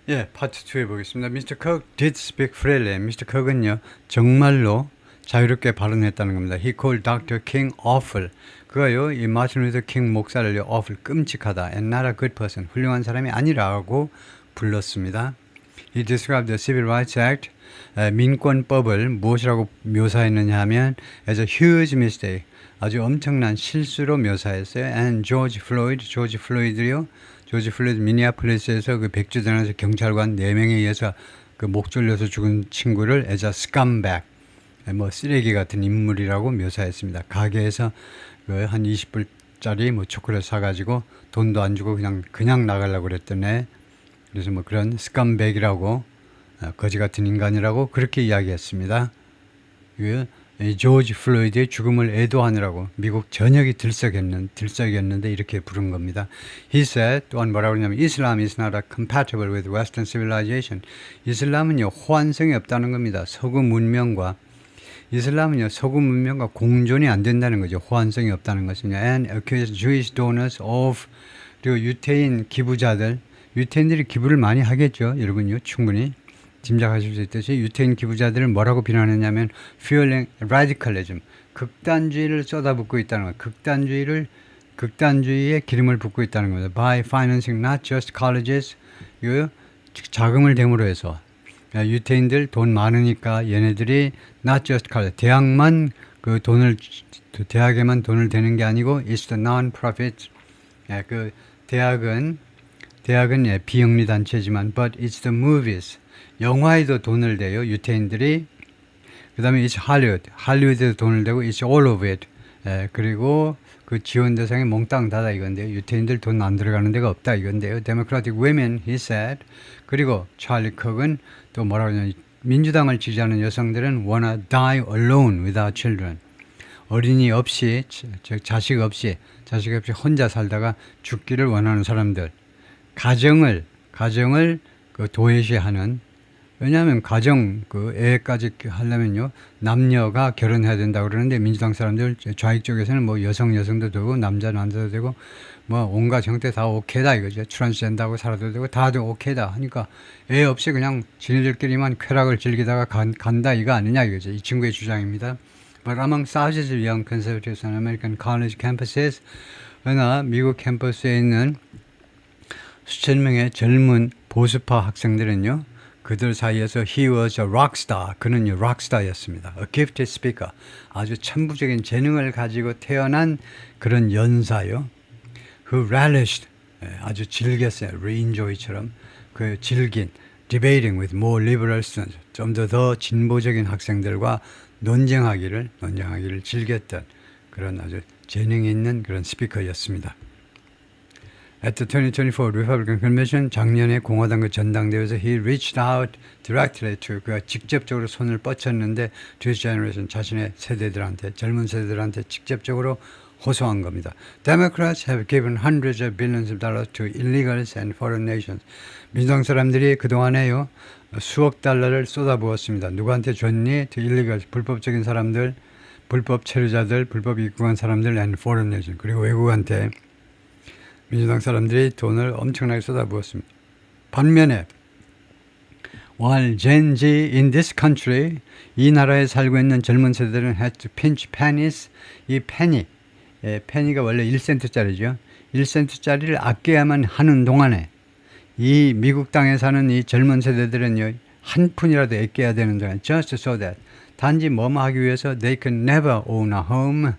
예, 파트 2 해보겠습니다. Mr. Cook did speak freely. Mr. Cook은요, 정말로 자유롭게 발언했다는 겁니다. He called Dr. King awful. 그가요, 이 마틴 루터 킹 목사를요, awful, 끔찍하다, and not a good person, 훌륭한 사람이 아니라고 불렀습니다. He described the Civil Rights Act, 민권법을 무엇이라고 묘사했느냐 하면 as a huge mistake, 아주 엄청난 실수로 묘사했어요. And George Floyd요, 조지 플로이드 미니애폴리스에서 그 백주전에서 경찰관 4명에 의해서 그 목 졸려서 죽은 친구를 as a scumbag, 뭐 쓰레기 같은 인물이라고 묘사했습니다. 가게에서 그 한 20불짜리 뭐 초콜릿 사가지고 돈도 안 주고 그냥 나가려고 그랬더니, 그래서 뭐 그런 스캄백이라고, 거지 같은 인간이라고 그렇게 이야기했습니다. 그 조지 플로이드의 죽음을 애도하느라고 미국 전역이 들썩였는데 이렇게 부른 겁니다. He said, 또한 뭐라고 그러냐면 Islam is not compatible with Western civilization. 이슬람은요, 호환성이 없다는 겁니다. 서구 문명과 이슬람은요, 서구 문명과 공존이 안 된다는 거죠. 호환성이 없다는 것은요. And accused Jewish donors of, 그리고 유태인 기부자들, 유태인들이 기부를 많이 하겠죠. 여러분요, 충분히 짐작하실 수 있듯이 유태인 기부자들을 뭐라고 비난했냐면 fueling radicalism, 극단주의를 쏟아붓고 있다는 거예요. 극단주의에 기름을 붓고 있다는 겁니다. By financing not just colleges, 이 자금을 대므로 해서 유태인들 돈 많으니까 얘네들이 not just college, 대학만 그 돈을, 대학에만 돈을 대는 게 아니고 it's the non-profit, 그 대학은 비영리 단체지만 but it's the movies, 영화에도 돈을 대요, 유태인들이. 그 다음에 it's Hollywood, 할리우드에도 돈을 대고 it's all of it. 그리고 그 지원 대상이 몽땅 다다 이건데요. 유태인들 돈 안 들어가는 데가 없다 이건데요. Democratic women, he said. 그리고 찰리 콕은 또 뭐라고 하냐면 민주당을 지지하는 여성들은 wanna die alone without children. 어린이 없이, 자식 없이 혼자 살다가 죽기를 원하는 사람들. 가정을 그 도외시하는, 왜냐하면 그 애까지 하려면요, 남녀가 결혼해야 된다고 그러는데 민주당 사람들 좌익 쪽에서는 뭐 여성도 되고 남자도 되고 뭐 온갖 형태 다 오케이다 이거죠. 트랜스젠더하고 살아도 되고 다도 오케이다 하니까 애 없이 그냥 지네들끼리만 쾌락을 즐기다가 간다 이거 아니냐 이거죠. 이 친구의 주장입니다. But among thousands of young conservatives on American college campuses, 그러나 미국 캠퍼스에 있는 수천 명의 젊은 보수파 학생들은요, 그들 사이에서 he was a rock star, 그는요 락스타였습니다. A gifted speaker, 아주 천부적인 재능을 가지고 태어난 그런 연사요. Who relished, 아주 즐겼어요. re-enjoy처럼 그 즐긴 debating with more liberal students, 좀 더 진보적인 학생들과 논쟁하기를 즐겼던 그런 아주 재능이 있는 그런 스피커였습니다. At the 2024 Republican Convention, 작년에 공화당 그 전당대회에서 he reached out directly to, 그가 직접적으로 손을 뻗쳤는데 to his generation, 자신의 세대들한테, 젊은 세대들한테 직접적으로 호소한 겁니다. Democrats have given hundreds of billions of dollars to illegals and foreign nations. 민주당 사람들이 그동안에요, 수억 달러를 쏟아부었습니다. 누구한테 줬니? To illegals, 불법적인 사람들, 불법 체류자들, 불법 입국한 사람들, and foreign nations, 그리고 외국한테 민주당 사람들이 돈을 엄청나게 쏟아부었습니다. 반면에 while Gen Z in this country, 이 나라에 살고 있는 젊은 세대들은 had to pinch pennies, 이 penny가 원래 1센트짜리죠. 1센트짜리를 아껴야만 하는 동안에 이 미국 땅에 사는 이 젊은 세대들은요, 한 푼이라도 아껴야 되는 동안 just so that, 단지 뭐뭐 하기 위해서 they can never own a home.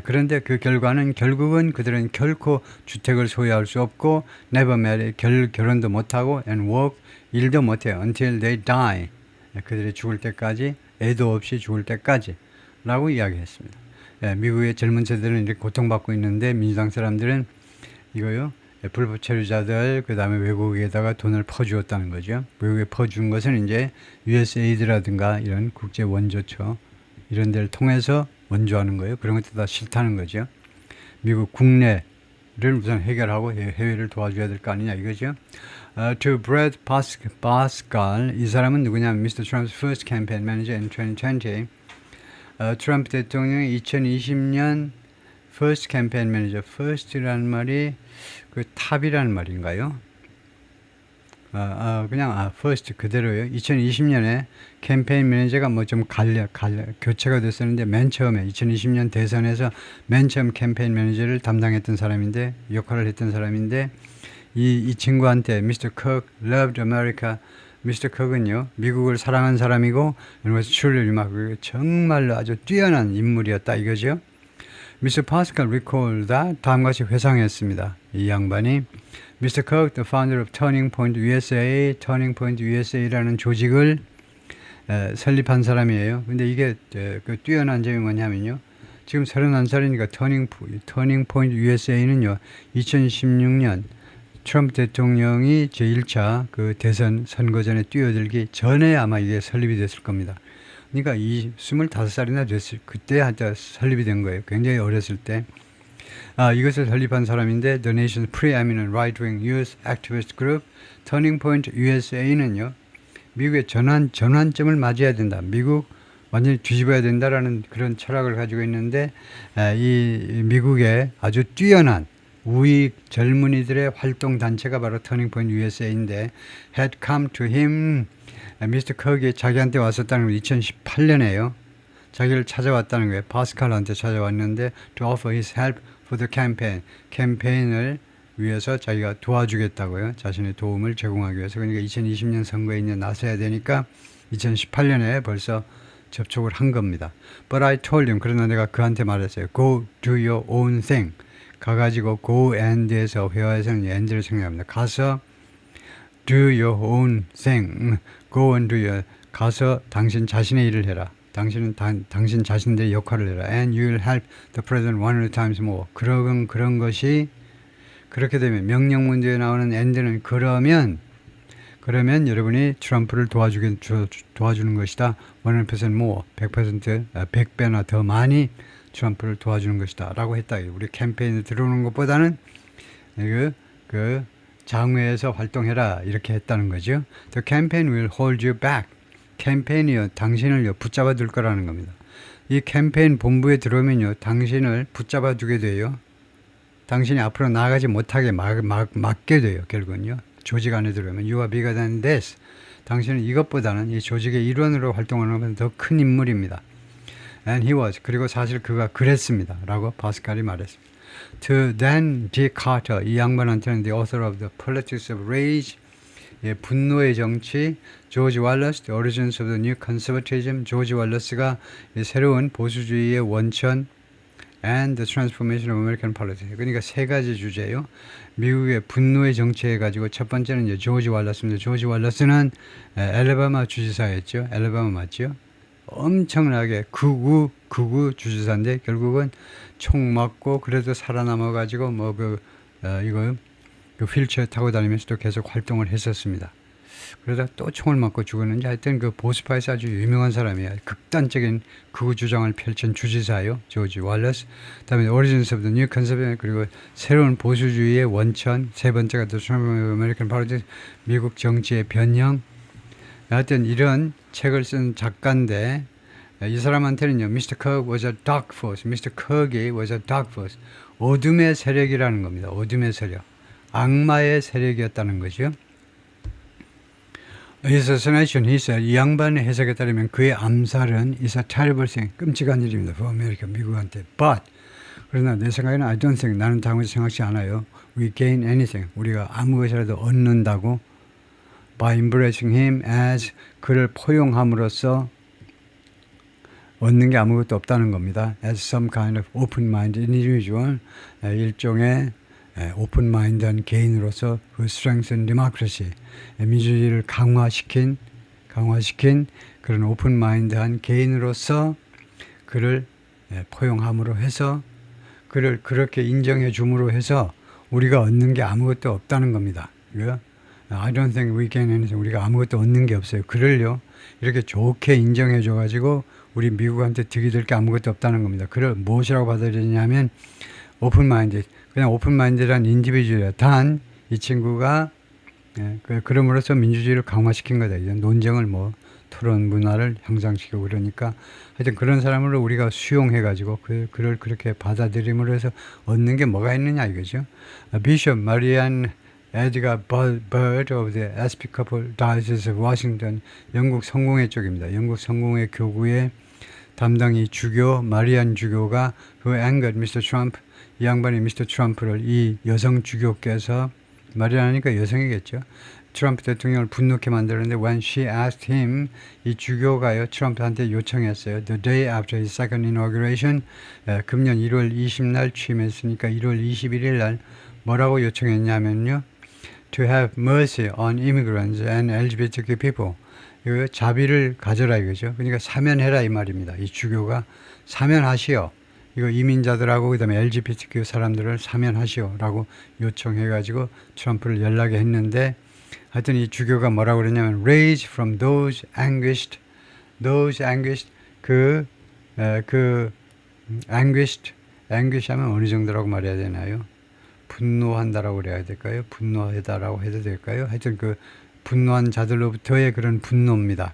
그런데 그 결국은 그들은 결코 주택을 소유할 수 없고 never marry, 결혼도 못하고 and work, 일도 못해요. until they die, 그들이 죽을 때까지, 애도 없이 죽을 때까지 라고 이야기했습니다. 미국의 젊은 세대는 이렇게 고통받고 있는데 민주당 사람들은 이거요, 불법 체류자들, 그 다음에 외국에다가 돈을 퍼주었다는 거죠. 외국에 퍼준 것은 이제 USAID라든가 이런 국제 원조처 이런 데를 통해서 원조하는 거예요. 그런 것도 다 싫다는 거죠. 미국 국내를 우선 해결하고 해외를 도와줘야 될 거 아니냐 이거죠. To Brett Parscale, 이 사람은 누구냐면 Mr. Trump's first campaign manager in 2020. 트럼프 대통령이 2020년 first campaign manager, first라는 말이 그 탑이라는 말인가요? 그냥 first 그대로요. 2020년에 캠페인 매니저가 뭐 좀 교체가 됐었는데 맨 처음에 2020년 대선에서 맨 처음 캠페인 매니저를 담당했던 사람인데 역할을 했던 사람인데 이 친구한테 Mr. Cook loved America. Mr. Cook은요 미국을 사랑한 사람이고 그래서 truly 정말로 아주 뛰어난 인물이었다 이거죠. Mr. Pascal recalled that 다음과 같이 회상했습니다. 이 양반이 Mr. Cook, the founder of Turning Point USA, Turning Point USA라는 조직을 설립한 사람이에요. 근데 이게 그 뛰어난 점이 뭐냐면요. 지금 31살이니까 Turning Point USA는요. 2016년 트럼프 대통령이 제1차 그 대선 선거전에 뛰어들기 전에 아마 이게 설립이 됐을 겁니다. 그러니까 25살이나 됐을 그때 한자 설립이 된 거예요. 굉장히 어렸을 때. 이것을 설립한 사람인데 The Nation's Preeminent Right-Wing Youth Activist Group Turning Point USA는요. 미국의 전환점을 맞이해야 된다. 미국 완전히 뒤집어야 된다라는 그런 철학을 가지고 있는데 이 미국의 아주 뛰어난 우익 젊은이들의 활동 단체가 바로 Turning Point USA인데 had come to him Mr. Cook이 자기한테 왔었다는 건 2018년에요. 자기를 찾아왔다는 거예요. 파스칼한테 찾아왔는데 to offer his help for the campaign. 캠페인을 위해서 자기가 도와주겠다고요. 자신의 도움을 제공하기 위해서. 그러니까 2020년 선거에 이제 나서야 되니까 2018년에 벌써 접촉을 한 겁니다. But I told him. 그러나 내가 그한테 말했어요. Go do your own thing. 가가지고 go and에서 회화에서는 and를 생략합니다. 가서 do your own thing. Go and do your. 가서 당신 자신의 일을 해라. 당신은 당신 자신의 역할을 해라. And you will help the president 100 times more. 그런 것이 그렇게 되면 명령문제에 나오는 and는 그러면 여러분이 트럼프를 도와주는 것이다. 100% more. 100배나 더 많이 트럼프를 도와주는 것이다. 라고 했다. 우리 캠페인에 들어오는 것보다는 그 장외에서 활동해라. 이렇게 했다는 거죠. The campaign will hold you back. 캠페인이요. 당신을요. 붙잡아 둘 거라는 겁니다. 이 캠페인 본부에 들어오면요. 당신을 붙잡아 두게 돼요. 당신이 앞으로 나아가지 못하게 막게 돼요. 결국은요. 조직 안에 들어오면 You are bigger than this. 당신은 이것보다는 이 조직의 일원으로 활동하는 것보다 더 큰 인물입니다. And he was. 그리고 사실 그가 그랬습니다. 라고 파스칼이 말했습니다. To then Dick Carter. 이 양반한테는 the author of the Politics of Rage. 예, 분노의 정치. 조지 월러스. The Origins of the New Conservatism. 조지 월러스가 새로운 보수주의의 원천. And the Transformation of American Politics. 그러니까 세 가지 주제예요. 미국의 분노의 정치해 가지고 첫 번째는 이제 조지 월러스입니다. 조지 월러스는 엘레바마 주지사였죠. 엘레바마 맞죠? 엄청나게 극우 주지사인데 결국은 총 맞고 그래도 살아남아 가지고 그 휠체어 타고 다니면서도 계속 활동을 했었습니다. 그러다 또 총을 맞고 죽었는지 하여튼 그 보수파에서 아주 유명한 사람이에요. 극단적인 극우 주장을 펼친 주지사요. 조지 월러스. 그다음에 Origins of the New Conservatism 그리고 새로운 보수주의의 원천. 세 번째가 The Transformation of American Politics. 미국 정치의 변형. 하여튼 이런 책을 쓴 작가인데 이 사람한테는요. Mr. Cook was a dark force. Mr. Cook이 was a dark force. 어둠의 세력이라는 겁니다. 어둠의 세력. 악마의 세력이었다는 거죠. His assassination, he said, 이 양반의 해석에 따르면 그의 암살은 is a terrible thing. 끔찍한 일입니다. for America, 미국한테. But 그러나 내 생각에는 I don't think 나는 당연히 생각지 않아요. We gain anything. 우리가 아무 것이라도 얻는다고 by embracing him as 그를 포용함으로써 얻는 게 아무것도 없다는 겁니다. As some kind of open-minded individual, 일종의 오픈마인드한 개인으로서 그 strengthen democracy, 민주주의를 강화시킨 그런 오픈마인드한 개인으로서 그를 포용함으로 해서 그를 그렇게 인정해 줌으로 해서 우리가 얻는 게 아무것도 없다는 겁니다. I don't think we gain anything. 우리가 아무것도 얻는 게 없어요. 그를요 이렇게 좋게 인정해 줘가지고 우리 미국한테 득이 될 게 아무것도 없다는 겁니다. 그를 무엇이라고 받아들이냐면 오픈마인드. 그냥 오픈마인드란 인디비주얼이야. 단 이 친구가 그럼으로써 민주주의를 강화시킨 거다. 논쟁을 토론 문화를 향상시키고 그러니까 하여튼 그런 사람을 우리가 수용해가지고 그를 그렇게 받아들임으로 해서 얻는 게 뭐가 있느냐 이거죠. 비숍 마리안 에드가 버드 of the Episcopal Diocese of Washington, 영국 성공회 쪽입니다. 영국 성공회 교구의 담당이 주교 마리안 주교가 그 angered Mr. Trump, 이 양반이 미스터 트럼프를 이 여성 주교께서 마리안이니까 여성이겠죠. 트럼프 대통령을 분노케 만들었는데 when she asked him, 이 주교가요 트럼프한테 요청했어요. The day after his second inauguration, 금년 1월 20날 취임했으니까 1월 21일 날 뭐라고 요청했냐면요. To have mercy on immigrants and LGBTQ people. 이거 자비를 가져라 이거죠. 그러니까 사면해라 이 말입니다. 이 주교가 사면하시오. 이거 이민자들하고 그다음에 LGBTQ 사람들을 사면하시오라고 요청해가지고 트럼프를 연락해 했는데 하여튼 이 주교가 뭐라고 그러냐면 raise from those anguished anguished 하면 어느 정도라고 말해야 되나요? 분노한다라고 그래야 될까요? 분노하다라고 해도 될까요? 하여튼 그 분노한 자들로부터의 그런 분노입니다.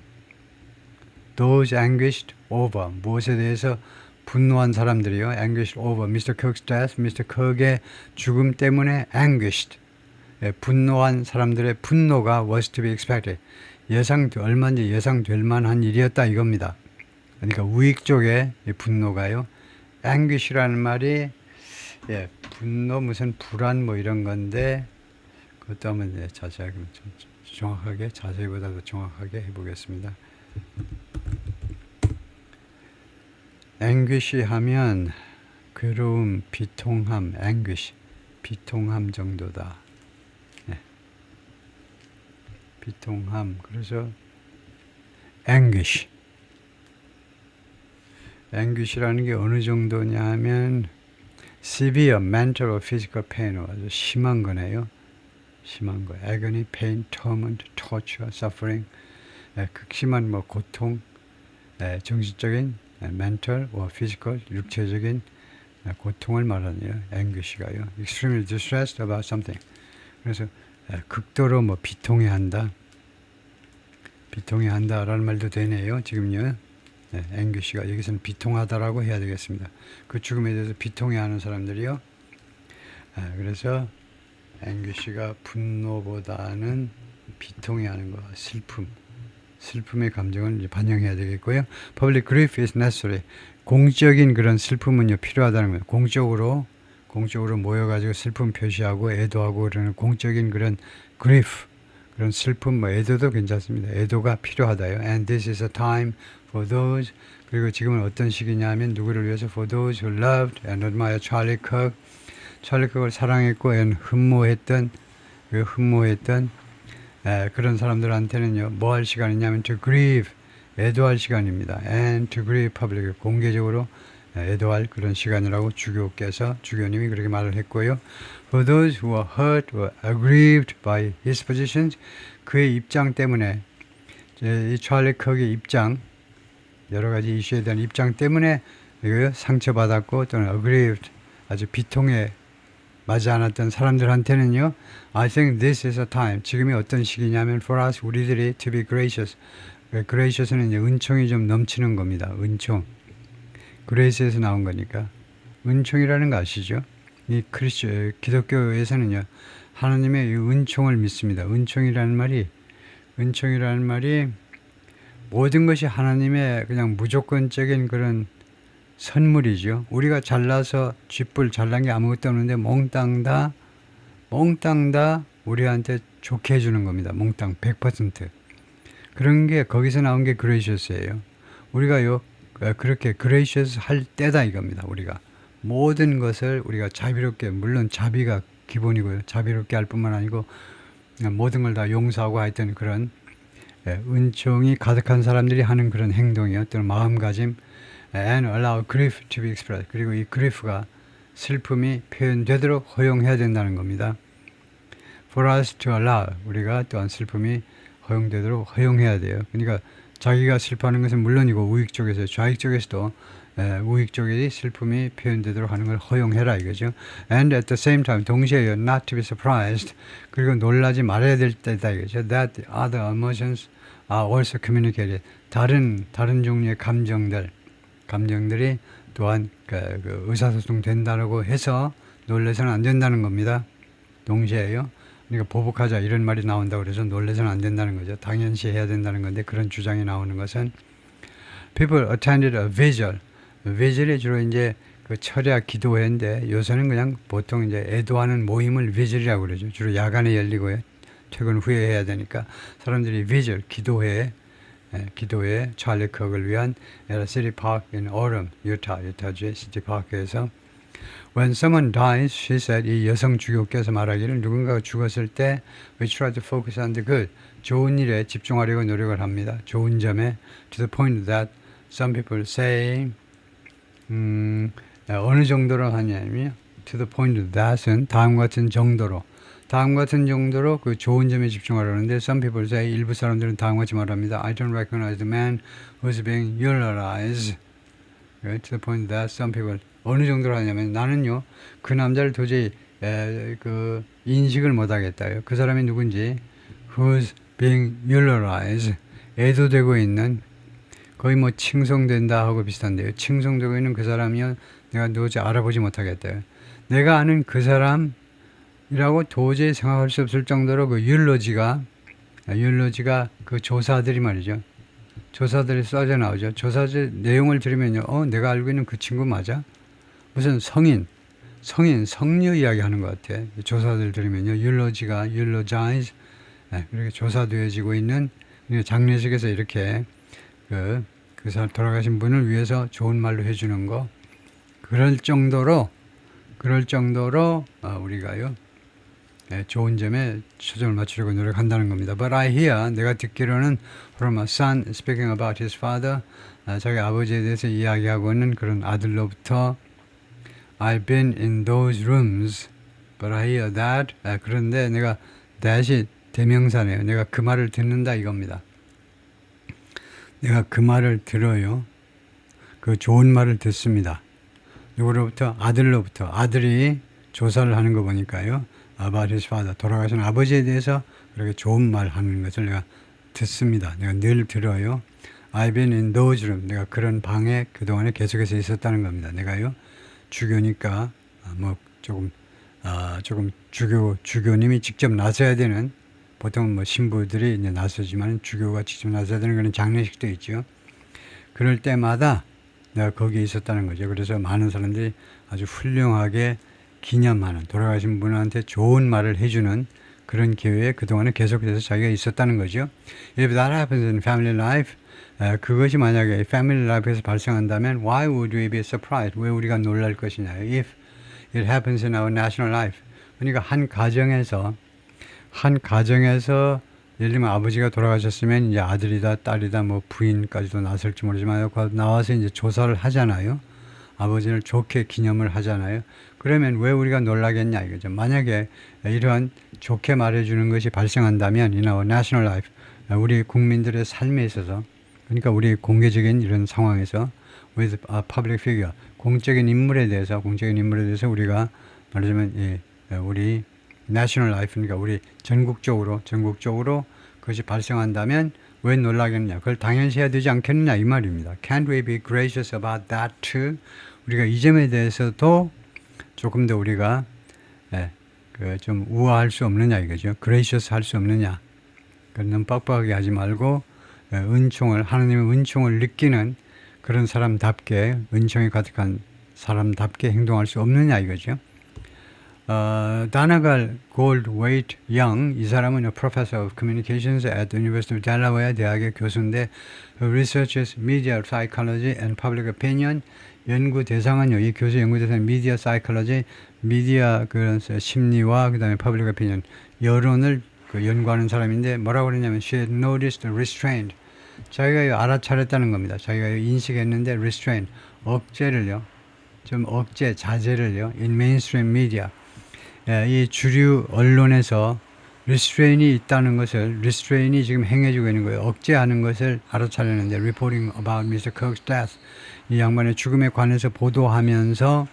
Those anguished over, 무엇에 대해서 분노한 사람들이요. Anguished over Mr. Kirk's death, Mr. Kirk의 죽음 때문에 anguished, 분노한 사람들의 분노가 was to be expected. 얼마든지 예상될 만한 일이었다 이겁니다. 그러니까 우익 쪽의 분노가요. anguish라는 말이 분노 무슨 불안 뭐 이런 건데 그것도 한번 자세하게 정확하게 자세히보다도 정확하게 해보겠습니다. anguish 하면 괴로움, 비통함, anguish, 비통함 정도다. 비통함. 그래서 anguish라는 게 어느 정도냐 하면 severe mental or physical pain, 아주 심한 거네요. 심한 거. agony, pain, torment, torture, suffering. 극심한 뭐 고통, 정신적인 mental or physical, 육체적인 고통을 말하네요. anguish가요. extremely distressed about something. 그래서 극도로 뭐 비통해한다. 비통해한다라는 말도 되네요. 지금요. anguish가 여기서는 비통하다라고 해야 되겠습니다. 그 죽음에 대해서 비통해하는 사람들이요. 그래서 anguish가 분노보다는 비통해하는 거, 슬픔의 감정을 이제 반영해야 되겠고요. Public grief is necessary. 공적인 그런 슬픔은요 필요하다는 거예요. 공적으로 모여가지고 슬픔 표시하고 애도하고 그러는 공적인 그런 grief, 그런 슬픔, 뭐 애도도 괜찮습니다. 애도가 필요하다요. And this is a time for those. 그리고 지금은 어떤 시기냐면 누구를 위해서 for those who loved and admired Charlie Kirk. 찰리 kirk을 사랑했고 흠모했던 그런 사람들한테는요 뭐 할 시간이냐면 to grieve, 애도할 시간입니다. And to grieve publicly, 공개적으로 애도할 그런 시간이라고 주교님이 그렇게 말을 했고요. For those who were hurt or aggrieved by his positions, 그의 입장 때문에, 이 찰리 kirk의 입장, 여러 가지 이슈에 대한 입장 때문에 상처받았고 또는 aggrieved, 아주 비통에 맞지 않았던 사람들한테는요, I think this is a time, 지금이 어떤 시기냐면 for us, 우리들이 to be gracious. gracious는 이제 은총이 좀 넘치는 겁니다. 은총. 그레이스에서 나온 거니까. 은총이라는 거 아시죠? 이 기독교에서는요, 하나님의 이 은총을 믿습니다. 은총이라는 말이 모든 것이 하나님의 그냥 무조건적인 그런 선물이죠. 우리가 잘나서 쥐뿔 잘난 게 아무것도 없는데 몽땅 다 우리한테 좋게 해주는 겁니다. 몽땅 100%. 그런 게 거기서 나온 게 그레이셔스예요. 우리가요 그렇게 그레이셔스 할 때다 이겁니다. 우리가 모든 것을 우리가 자비롭게, 물론 자비가 기본이고요. 자비롭게 할 뿐만 아니고 모든 걸 다 용서하고 하여튼 그런 은총이 가득한 사람들이 하는 그런 행동이요. 또는 마음가짐. And allow grief to be expressed. 그리고 이 grief가 슬픔이 표현되도록 허용해야 된다는 겁니다. For us to allow, 우리가 또한 슬픔이 허용되도록 허용해야 돼요. 그러니까 자기가 슬퍼하는 것은 물론이고 우익 쪽에서, 좌익 쪽에서도 우익 쪽에 슬픔이 표현되도록 하는 걸 허용해라 이거죠. And at the same time, 동시에 not to be surprised. 그리고 놀라지 말아야 될 때다 이거죠. That other emotions are also communicated. 다른 종류의 감정들이 또한 의사소통 된다고 해서 놀라서는 안 된다는 겁니다. 동시에요. 그러니까 보복하자 이런 말이 나온다고 그래서 놀래서는 안 된다는 거죠. 당연시 해야 된다는 건데 그런 주장이 나오는 것은 people attended a vigil. vigil이 주로 이제 그 철야 기도회인데 요새는 그냥 보통 이제 애도하는 모임을 vigil이라고 그러죠. 주로 야간에 열리고요. 퇴근 후에 해야 되니까 사람들이 vigil 기도회 찰리 컥을 위한 시티 파크 in Orem, 유타주의 시티 파크에서 When someone dies, she said, 이 여성 주교께서 말하기를 누군가가 죽었을 때 we try to focus on the good. 좋은 일에 집중하려고 노력을 합니다. 좋은 점에 to the point that some people say 어느 정도로 하냐면 to the point that은 다음 같은 정도로 그 좋은 점에 집중하려는데 some people say 일부 사람들은 다음 같이 말합니다. I don't recognize the man who's being eulogized. Right? To the point that some people 어느 정도로 하냐면 나는요 그 남자를 도저히 그 인식을 못하겠다요. 그 사람이 누군지 who's being eulogized 애도되고 있는 거의 뭐 칭송된다 하고 비슷한데요. 칭송되고 있는 그 사람이요 내가 도저히 알아보지 못하겠다요. 내가 아는 그 사람이라고 도저히 생각할 수 없을 정도로 그 율로지가 그 조사들이 말이죠. 조사들이 써져 나오죠. 조사들 내용을 들으면요. 내가 알고 있는 그 친구 맞아? 무슨 성녀 이야기 하는 것 같아. 조사들 들으면요. eulogize. 그렇게 조사되어지고 있는 장례식에서 이렇게 그 사람 돌아가신 분을 위해서 좋은 말로 해주는 거. 그럴 정도로 우리가요. 좋은 점에 초점을 맞추려고 노력한다는 겁니다. But I hear, 내가 듣기로는 from a son speaking about his father, 자기 아버지에 대해서 이야기하고 있는 그런 아들로부터 I've been in those rooms, but I hear that. 그런데 내가 that이 대명사네요. 내가 그 말을 듣는다 이겁니다. 내가 그 말을 들어요. 그 좋은 말을 듣습니다. 누구로부터? 아들로부터. 아들이 조사를 하는 거 보니까요. about his father, 돌아가신 아버지에 대해서 그렇게 좋은 말 하는 것을 내가 듣습니다. 내가 늘 들어요. I've been in those rooms. 내가 그런 방에 그동안에 계속해서 있었다는 겁니다. 내가요. 주교니까 뭐 조금 주교님이 직접 나서야 되는 보통 뭐 신부들이 이제 나서지만 주교가 직접 나서야 되는 그런 장례식도 있죠. 그럴 때마다 내가 거기에 있었다는 거죠. 그래서 많은 사람들이 아주 훌륭하게 기념하는 돌아가신 분한테 좋은 말을 해주는 그런 기회에 그동안에 계속해서 자기가 있었다는 거죠. If that happens in family life, 그것이 만약에 family life에서 발생한다면 why would we be surprised? 왜 우리가 놀랄 것이냐? If it happens in our national life. 그러니까 한 가정에서 예를 들면 아버지가 돌아가셨으면 이제 아들이다 딸이다 뭐 부인까지도 나설지 모르지만 나와서 이제 조사를 하잖아요. 아버지를 좋게 기념을 하잖아요. 그러면 왜 우리가 놀라겠냐 이거죠. 만약에 이런 좋게 말해주는 것이 발생한다면 in our national life, 우리 국민들의 삶에 있어서 그러니까 우리 공개적인 이런 상황에서 with a public figure, 공적인 인물에 대해서 우리가 말하자면 우리 national life, 그러니까 우리 전국적으로 그것이 발생한다면 왜 놀라겠느냐. 그걸 당연시해야 되지 않겠느냐 이 말입니다. Can't we be gracious about that too? 우리가 이 점에 대해서도 조금 더 우리가 좀 우아할 수 없느냐 이거죠. gracious 할 수 없느냐. 너무 빡빡하게 하지 말고 하나님의 은총을 느끼는 그런 사람답게 은총이 가득한 사람답게 행동할 수 없느냐 이거죠. 다나갈 골드웨이트 영, 이 사람은 Professor of Communications at the University of Delaware 대학의 교수인데 Researches Media Psychology and Public Opinion. 연구 대상은요, 이 교수 연구 대상은 Media Psychology, 미디어 그런 심리와 그 다음에 Public Opinion, 여론을 연구하는 사람인데 뭐라고 그러냐면 She had noticed restraint. 자기가 알아차렸다는 겁니다. 자기가 인식했는데 restraint, 자제를요, in mainstream media. 이 주류 언론에서 restraint이 있다는 것을, restraint이 지금 행해지고 있는 거예요. 억제하는 것을 알아차렸는데, reporting about Mr. Kirk's death. 이 양반의 죽음에 관해서 보도하면서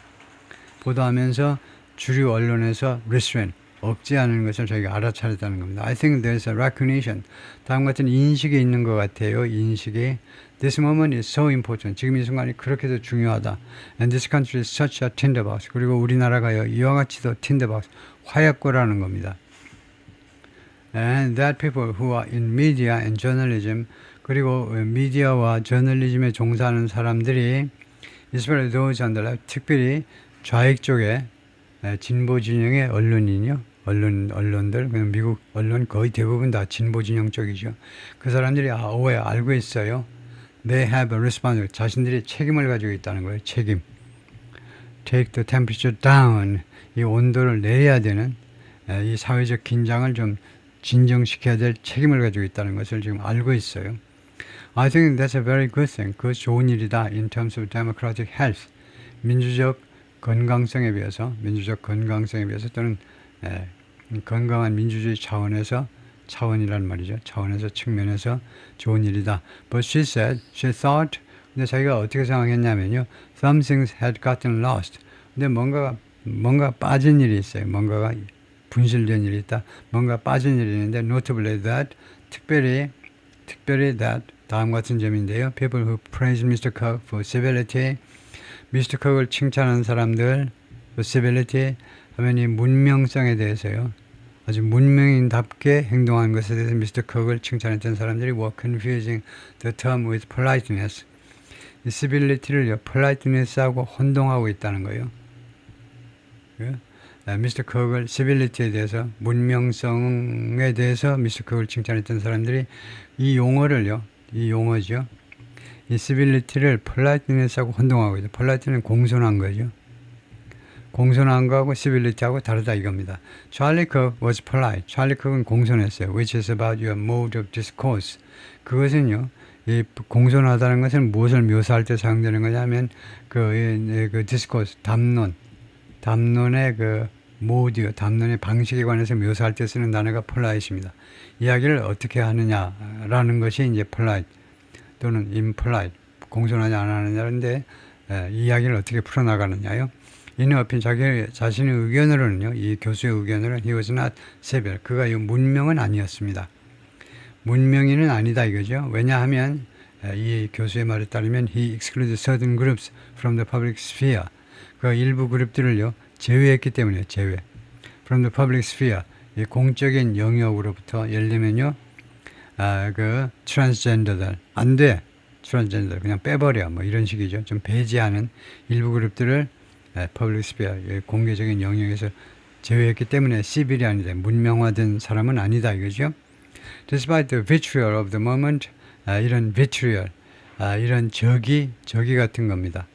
주류 언론에서 restraint, 억제하는 것을 저희가 알아차렸다는 겁니다. I think there's a recognition. 다음 같은 인식이 있는 것 같아요. 인식이. This moment is so important. 지금 이 순간이 그렇게도 중요하다. And this country is such a tinderbox. 그리고 우리나라가요, 이와 같이도 tinderbox, 화약고라는 겁니다. and that people who are in media and journalism 그리고 미디어와 저널리즘에 종사하는 사람들이 especially those on the left, 특별히 좌익 쪽에 진보 진영의 언론인요. 언론들, 미국 언론 거의 대부분 다 진보 진영 쪽이죠. 그 사람들이 알고 있어요. They have a responsibility. 자신들이 책임을 가지고 있다는 거예요. 책임. Take the temperature down. 이 온도를 내려야 되는 이 사회적 긴장을 좀 진정시켜야 될 책임을 가지고 있다는 것을 지금 알고 있어요. I think that's a very good thing. 그 좋은 일이다. In terms of democratic health. 민주적 건강성에 비해서 또는 건강한 민주주의 차원이란 말이죠. 측면에서 좋은 일이다. But she thought, 근데 자기가 어떻게 생각했냐면요. Some things had gotten lost. 근데 뭔가 빠진 일이 있어요. 뭔가가 분실된 일이 있다. 뭔가 빠진 일이 있는데 notably that, 특별히 that 다음 같은 점인데요. People who praise Mr. Cook for civility. Mr. Cook을 칭찬하는 사람들 for civility 하면 이 문명성에 대해서요. 아주 문명인답게 행동한 것에 대해서 Mr. Cook을 칭찬했던 사람들이 were confusing the term with politeness. 이 civility를요. politeness하고 혼동하고 있다는 거예요. Mr. Cook을 civility에 대해서 문명성에 대해서 Mr. Cook을 칭찬했던 사람들이 이 용어죠. 이 civility를 politeness하고 혼동하고 있어요. politeness는 공손한 거죠. 공손한 거하고 civility하고 다르다 이겁니다. Charlie Kirk was polite. Charlie Kirk은 공손했어요. Which is about your mode of discourse. 그것은요. 이 공손하다는 것은 무엇을 묘사할 때 사용되는 거냐면 그 discourse, 담론의 그 모드요. 담론의 방식에 관해서 묘사할 때 쓰는 단어가 polite입니다. 이야기를 어떻게 하느냐라는 것이 이제 polite 또는 impolite, 공손하지 않느냐인데 이야기를 어떻게 풀어나가느냐요. 이는 어핀 자신의 의견으로는요. 이 교수의 의견으로는 he was not civil. 그가 문명은 아니었습니다. 문명인은 아니다 이거죠. 왜냐하면 이 교수의 말에 따르면 he excluded certain groups from the public sphere. 그 일부 그룹들을요. 제외했기 때문에 제외. From the public sphere. 이 공적인 영역으로부터 예를 들면요. 그 트랜스젠더들 안 돼. 트랜스젠더 그냥 빼버려. 뭐 이런 식이죠. 좀 배제하는 일부 그룹들을 퍼블릭 스피어 공개적인 영역에서 제외했기 때문에 시빌이 아니다. 문명화된 사람은 아니다 이거죠. Despite the vitriol of the moment, 이런 vitriol, 이런 적이 같은 겁니다.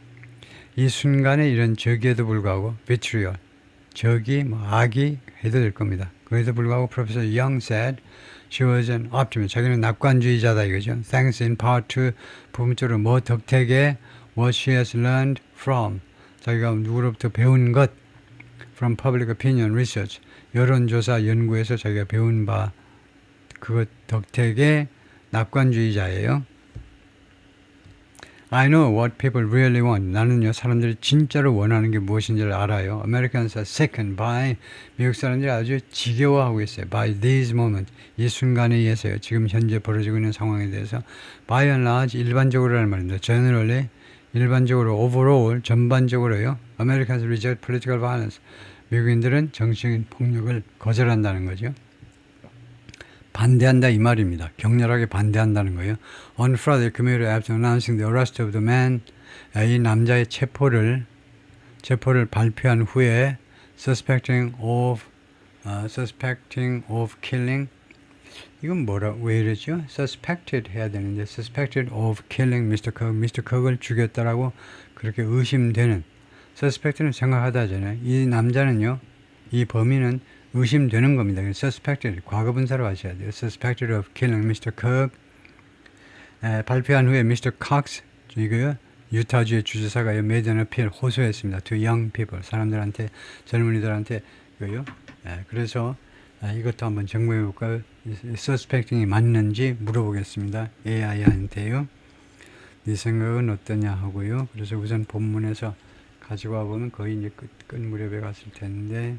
이 순간에 이런 적에도 불구하고 vitriol, 적이 악이 해도 될 겁니다. 그에도 불구하고 Professor Young said she was an optimist. 자기는 낙관주의자다 이거죠. Thanks in part to 부분적으로 뭐 덕택에 what she has learned from. 자기가 누구로부터 배운 것 from public opinion research 여론조사 연구에서 자기가 배운 바 그것 덕택의 낙관주의자예요. I know what people really want. 나는요 사람들이 진짜로 원하는 게 무엇인지를 알아요. Americans are sickened by 미국 사람들이 아주 지겨워하고 있어요. By these moments 이 순간에 의해서요. 지금 현재 벌어지고 있는 상황에 대해서 by and large 일반적으로라는 말입니다. Generally 일반적으로 overall 전반적으로요. Americans reject political violence. 미국인들은 정치적인 폭력을 거절한다는 거죠. 반대한다 이 말입니다. 격렬하게 반대한다는 거예요. On Friday, 금요일에 after announcing the arrest of the man, 이 남자의 체포를 발표한 후에 suspecting of killing 이건 왜 이러죠? suspected 해야 되는데 suspected of killing Mr. Cook, Mr. Cook을 죽였다라고 그렇게 의심되는 suspect는 생각하다잖아요. 이 남자는요, 이 범인은 의심되는 겁니다. suspected 과거분사로 하셔야 돼요. suspected of killing Mr. Cook 발표한 후에 Mr. Cox 이거요. 유타주의 주지사가 made an appeal 호소했습니다. to young people 사람들한테 젊은이들한테 이거요. 그래서 이것도 한번 점검해 볼까요? suspecting이 맞는지 물어보겠습니다. AI한테요. 네 생각은 어떠냐 하고요. 그래서 우선 본문에서 가지고 와보면 거의 이제 끝 무렵에 갔을 텐데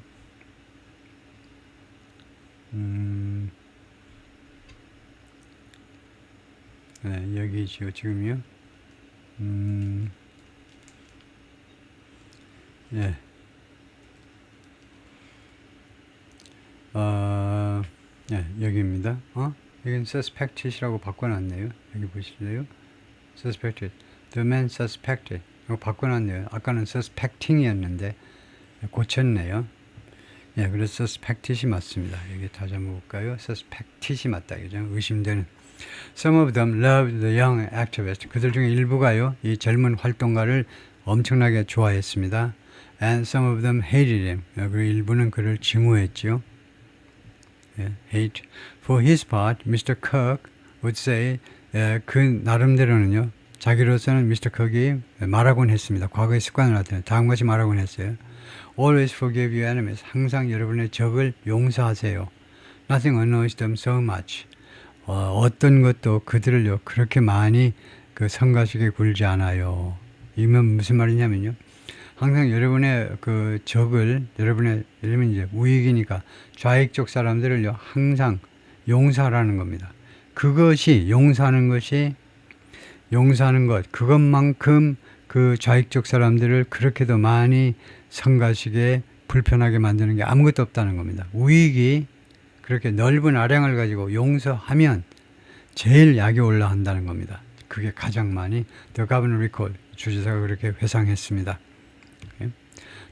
네, 여기죠. 지금요. 예. 예, 여기 suspected이라고 바꿔놨네요. 여기 보실래요? suspected. The man suspected. 이거 바꿔놨네요. 아까는 suspecting이었는데 고쳤네요. 예, 그래서 suspected이 맞습니다. 여기 다시 한번 볼까요? suspected이 맞다. 그죠? 의심되는. Some of them loved the young activist. 그들 중에 일부가요, 이 젊은 활동가를 엄청나게 좋아했습니다. And some of them hated him. 그리고 일부는 그를 증오했죠. 예, hate. For his part, Mr. Kirk would say, 그 나름대로는요, 자기로서는 Mr. Kirk이 말하곤 했습니다. 과거의 습관을 나타내 다음과 같이 말하곤 했어요. Always forgive your enemies. 항상 여러분의 적을 용서하세요. Nothing annoys them so much. 어떤 것도 그들을요 그렇게 많이 그 성가시게 굴지 않아요. 이면 무슨 말이냐면요. 항상 여러분의 그 적을 여러분의 예를 이제 우익이니까 좌익 쪽 사람들을요 항상 용서하라는 겁니다. 그것이 용서하는 것 그것만큼 그 좌익 쪽 사람들을 그렇게도 많이 성가시게 불편하게 만드는 게 아무것도 없다는 겁니다. 우익이 그렇게 넓은 아량을 가지고 용서하면 제일 약이 올라간다는 겁니다. 그게 가장 많이 The Governor recalled. 주지사가 그렇게 회상했습니다. Okay.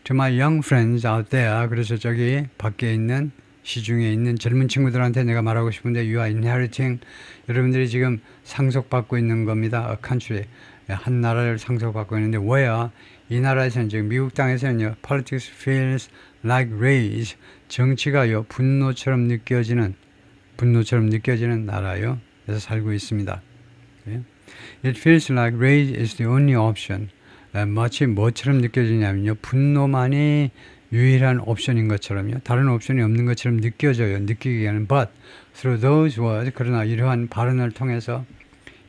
To my young friends out there. 그래서 저기 밖에 있는 시중에 있는 젊은 친구들한테 내가 말하고 싶은데 You are inheriting. 여러분들이 지금 상속받고 있는 겁니다. A country. 한 나라를 상속받고 있는데 where? 이 나라에서는 지금 미국 땅에서는요 Politics feels like rage. 정치가요 분노처럼 느껴지는 나라요. 그래서 살고 있습니다. Okay. It feels like rage is the only option. 마치 뭐처럼 느껴지냐면요. 분노만이 유일한 옵션인 것처럼요. 다른 옵션이 없는 것처럼 느껴져요. 느끼기에는. But through those words, 그러나 이러한 발언을 통해서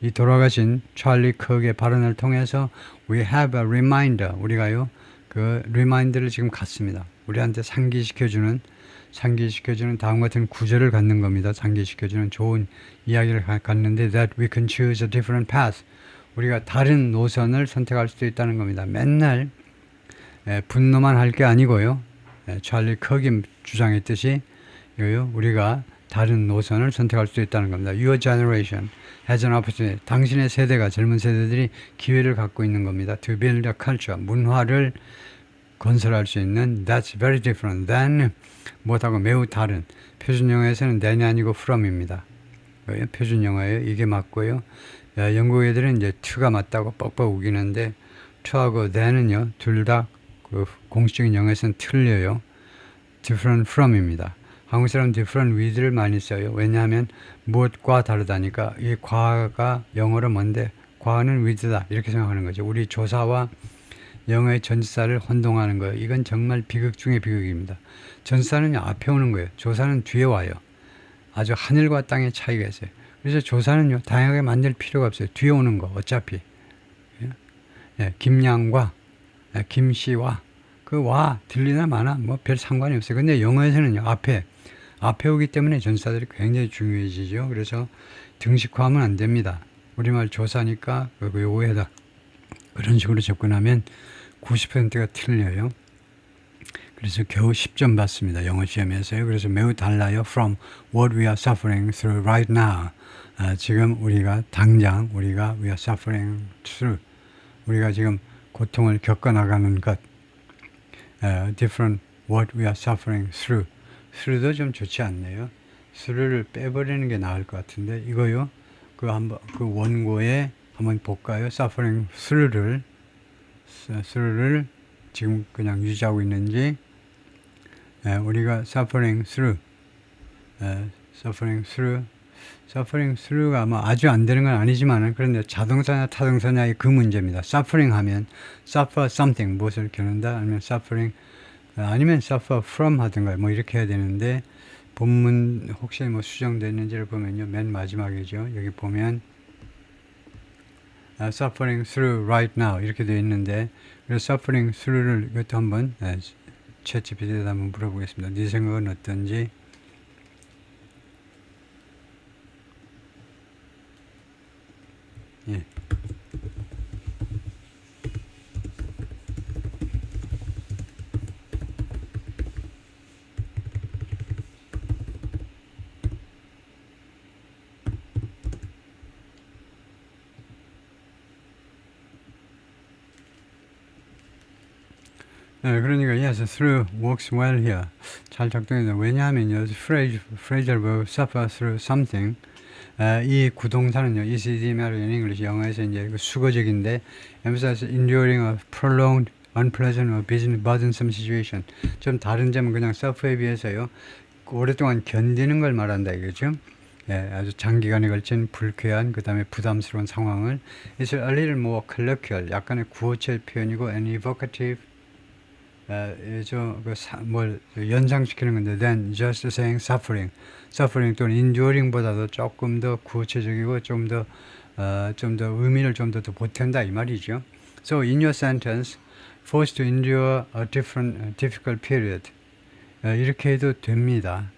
이 돌아가신 찰리 kirk의 발언을 통해서 we have a reminder. 우리가요. 그 리마인드를 지금 갖습니다. 우리한테 상기시켜주는 다음 같은 구절을 갖는 겁니다. 상기시켜주는 좋은 이야기를 갖는데 that we can choose a different path. 우리가 다른 노선을 선택할 수도 있다는 겁니다. 맨날 분노만 할 게 아니고요. 찰리 kirk이 주장했듯이 우리가 다른 노선을 선택할 수도 있다는 겁니다. Your generation has an opportunity. 당신의 세대가 젊은 세대들이 기회를 갖고 있는 겁니다. To build a culture. 문화를 건설할 수 있는 That's very different than 뭐하고 매우 다른. 표준 영어에서는 than이 아니고 from입니다. 표준 영어예요. 이게 맞고요. 영국 애들은 이제 to가 맞다고 뻑뻑 우기는데 to하고 than은요. 둘 다 그 공식적인 영어에서는 틀려요. different from입니다. 한국 사람 different with를 많이 써요. 왜냐하면 무엇과 다르다니까 이 과가 영어로 뭔데 과는 with다 이렇게 생각하는 거죠. 우리 조사와 영어의 전치사를 혼동하는 거예요. 이건 정말 비극 중의 비극입니다. 전치사는 앞에 오는 거예요. 조사는 뒤에 와요. 아주 하늘과 땅의 차이가 있어요. 그래서 조사는요 다양하게 만들 필요가 없어요. 뒤에 오는 거 어차피 김양과 김씨와 그 와 들리나 마나 뭐 별 상관이 없어요. 근데 영어에서는요 앞에 오기 때문에 전치사들이 굉장히 중요해지죠. 그래서 등식화하면 안 됩니다. 우리말 조사니까 요거에다 그런 식으로 접근하면 90%가 틀려요. 그래서 겨우 10점 받습니다. 영어 시험에서요. 그래서 매우 달라요. From what we are suffering through right now. 지금 우리가 당장 we are suffering through. 우리가 지금 고통을 겪어나가는 것. different what we are suffering through. through도 좀 좋지 않네요. through를 빼버리는 게 나을 것 같은데 이거요. 그 원고에 한번 볼까요? suffering through를 지금 그냥 유지하고 있는지 우리가 suffering through가 아마 아주 안 되는 건 아니지만은 그런데 자동사냐 타동사냐의 그 문제입니다. suffering 하면 suffer something 무엇을 겪는다 아니면 suffering 아니면 suffer from 하든가 뭐 이렇게 해야 되는데 본문 혹시 뭐 수정됐는지를 보면요 맨 마지막이죠. 여기 보면 suffering through right now 이렇게 되어 있는데 그래서 suffering through를 이것도 한번 챗GPT에다 한번 물어보겠습니다. 네 생각은 어떤지. 예. 그러니까 yes, through works well here. 잘 작동해요. 왜냐하면요, phrasal verb suffer through something. 이 구동사는요, ECD matter in English, 영어에서 이제 그 수거적인데, emphasize enduring a prolonged, unpleasant or burdensome situation. 좀 다른 점은 그냥 suffer에 비해서요, 오랫동안 견디는 걸 말한다 이거죠. 예, 아주 장기간에 걸친 불쾌한 그 다음에 부담스러운 상황을 It's a little more colloquial, 약간의 구어체 표현이고 and evocative, 뭘 연상시키는 건데 than just saying suffering 또는 enduring보다도 조금 더 구체적이고 좀 더 의미를 좀 더 보탠다 이 말이죠. So in your sentence, forced to endure a difficult period. 이렇게 해도 됩니다.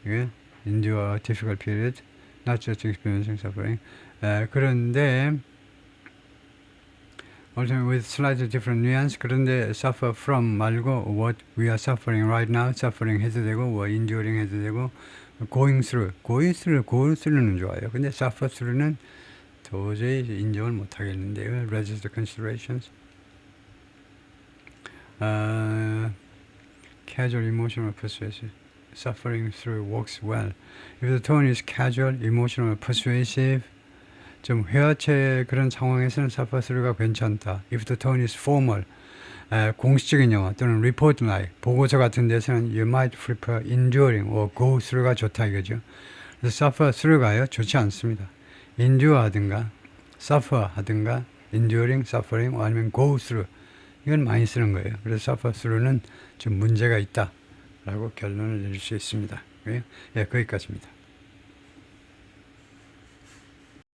예? endure a difficult period, not just experiencing suffering. 그런데 also with slightly different nuance. 그런데 suffer from 말고 what we are suffering right now, suffering 해도 되고, or enduring 해도 되고, going through는 좋아요. 근데 suffer through는 도저히 인정을 못 하겠는데요. register considerations. Casual, emotional, persuasive. Suffering through works well. If the tone is casual, emotional, persuasive, 좀 회화체 그런 상황에서는 suffer through가 괜찮다. If the tone is formal, 공식적인 영화 또는 report like, 보고서 같은 데서는 you might prefer enduring or go through가 좋다 이거죠. 그래서 suffer through가요 좋지 않습니다. endure 하든가 suffer 하든가 enduring, suffering 아니면 go through, 이건 많이 쓰는 거예요. 그래서 suffer through는 좀 문제가 있다 라고 결론을 내릴 수 있습니다. 예, 거기까지입니다.